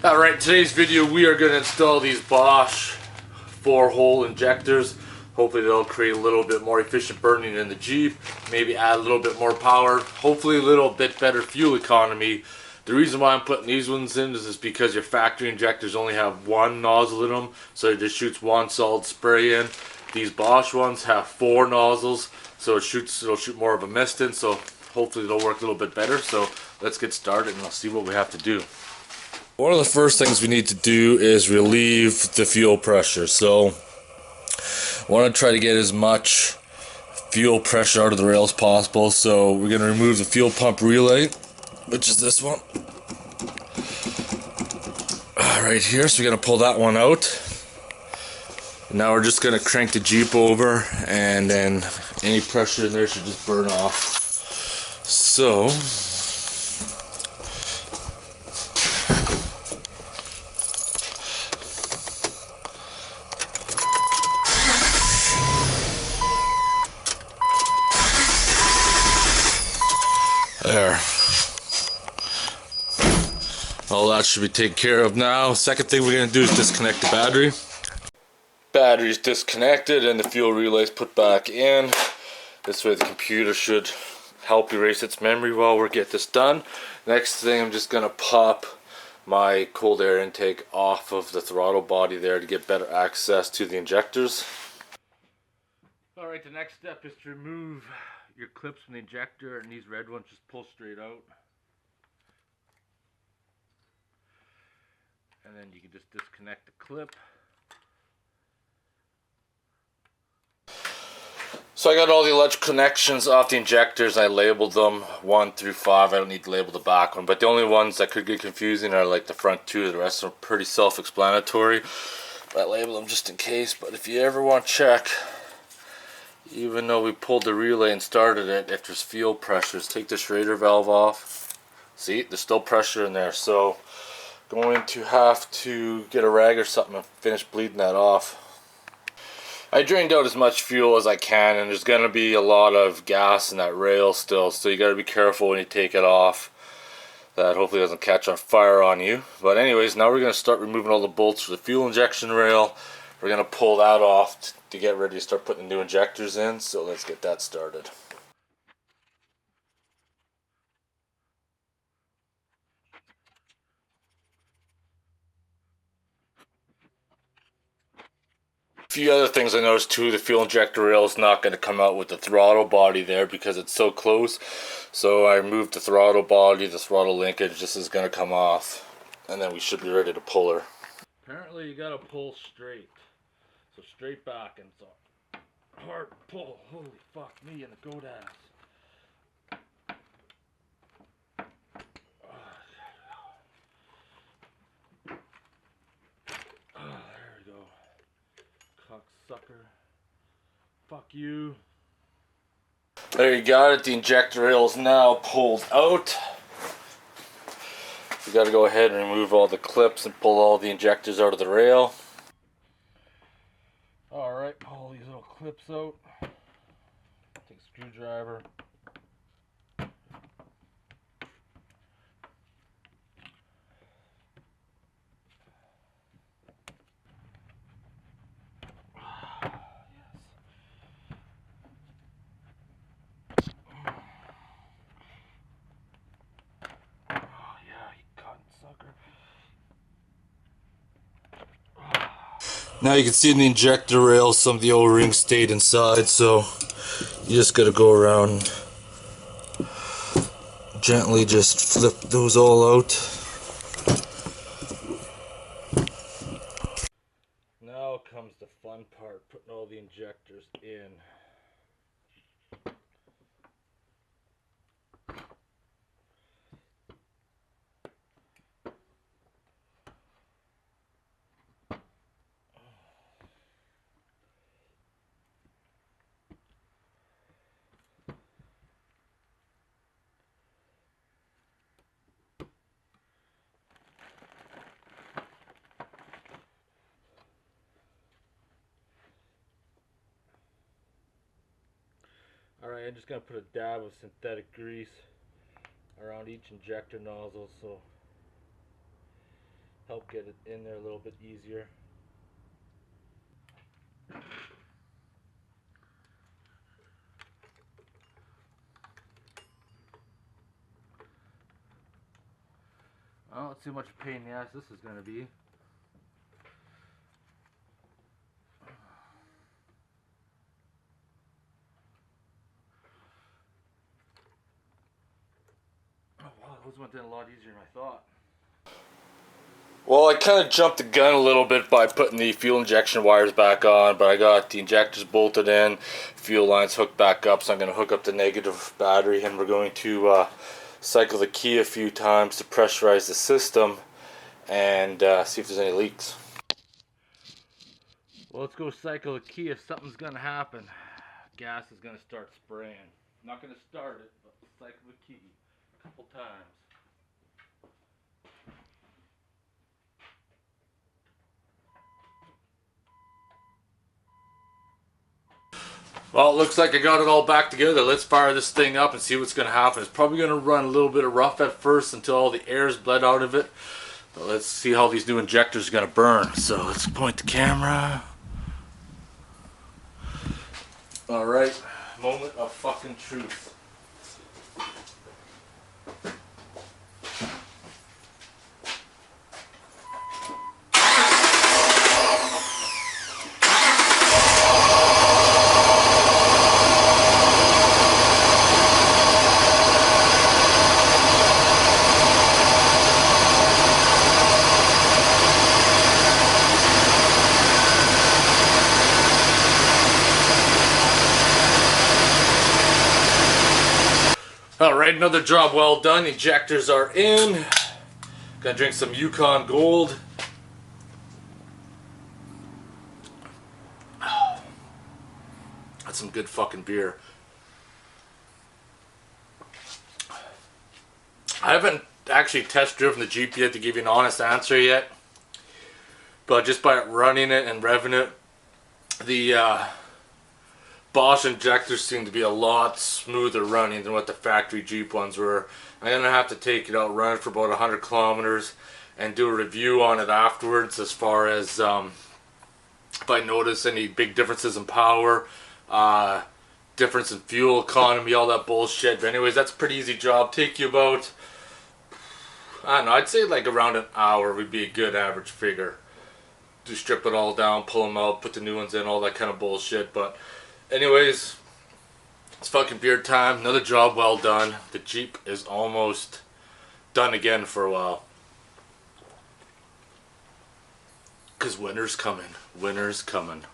Alright, today's video we are going to install these Bosch 4-hole injectors. Hopefully they'll create a little bit more efficient burning in the Jeep, maybe add a little bit more power, hopefully a little bit better fuel economy. The reason why I'm putting these ones in is because your factory injectors only have one nozzle in them, so it just shoots one solid spray in. These Bosch ones have 4 nozzles, so it'll shoot more of a mist in, so hopefully they'll work a little bit better. So let's get started and I'll see what we have to do. One of the first things we need to do is relieve the fuel pressure. So I want to try to get as much fuel pressure out of the rail as possible. So we're going to remove the fuel pump relay, which is this one right here. So we're going to pull that one out. Now we're just going to crank the Jeep over, and then any pressure in there should just burn off. So there. All that should be taken care of now. Second thing we're going to do is disconnect the battery. Battery's disconnected and the fuel relay's put back in. This way the computer should help erase its memory while we get this done. Next thing, I'm just going to pop my cold air intake off of the throttle body there to get better access to the injectors. Alright, the next step is to remove your clips from the injector, and these red ones just pull straight out. And then you can just disconnect the clip. So I got all the electrical connections off the injectors. I labeled them 1 through 5. I don't need to label the back one, but the only ones that could get confusing are like the front 2. The rest are pretty self-explanatory. But I label them just in case. But if you ever want to check, even though we pulled the relay and started it, if there's fuel pressures, take the schrader valve off. See, there's still pressure in there. So going to have to get a rag or something and finish bleeding that off. I drained out as much fuel as I can, and there's going to be a lot of gas in that rail still, so you got to be careful when you take it off, that hopefully doesn't catch on fire on you. But anyways, now we're going to start removing all the bolts for the fuel injection rail. We're going to pull that off to get ready to start putting the new injectors in, so let's get that started. A few other things I noticed too, the fuel injector rail is not going to come out with the throttle body there because it's so close. So I removed the throttle body, the throttle linkage. This is going to come off, and then we should be ready to pull her. Apparently you got to pull straight. So straight back, and it's a hard pull. Holy fuck me in the goat ass. There we go. Cocksucker. Fuck you. There you got it. The injector rail is now pulled out. We got to go ahead and remove all the clips and pull all the injectors out of the rail. Alright, pull all these little clips out. Take a screwdriver. Now you can see in the injector rail some of the O-rings stayed inside, so you just gotta go around, gently just flip those all out. Now comes the fun part, putting all the injectors in. Alright, I'm just going to put a dab of synthetic grease around each injector nozzle, so help get it in there a little bit easier. Well, let's see how much pain in the ass this is going to be. Oh wow, those went in a lot easier than I thought. Well, I kind of jumped the gun a little bit by putting the fuel injection wires back on, but I got the injectors bolted in, fuel lines hooked back up, so I'm going to hook up the negative battery, and we're going to cycle the key a few times to pressurize the system and see if there's any leaks. Well, let's go cycle the key if something's going to happen. Gas is going to start spraying. I'm not going to start it, but cycle the key a couple times. Well, it looks like I got it all back together. Let's fire this thing up and see what's going to happen. It's probably going to run a little bit of rough at first until all the air is bled out of it. But let's see how these new injectors are going to burn. So let's point the camera. Alright, moment of fucking truth. Alright, another job well done. Injectors are in. Gonna drink some Yukon Gold. That's some good fucking beer. I haven't actually test driven the Jeep yet to give you an honest answer yet. But just by running it and revving it, the Bosch injectors seem to be a lot smoother running than what the factory Jeep ones were. I'm going to have to take it out, run it for about 100 kilometers and do a review on it afterwards as far as if I notice any big differences in power, difference in fuel economy, all that bullshit. But anyways, that's a pretty easy job. Take you about, I don't know, I'd say like around an hour would be a good average figure. To strip it all down, pull them out, put the new ones in, all that kind of bullshit. But anyways, it's fucking beer time. Another job well done. The Jeep is almost done again for a while. Because winter's coming. Winter's coming.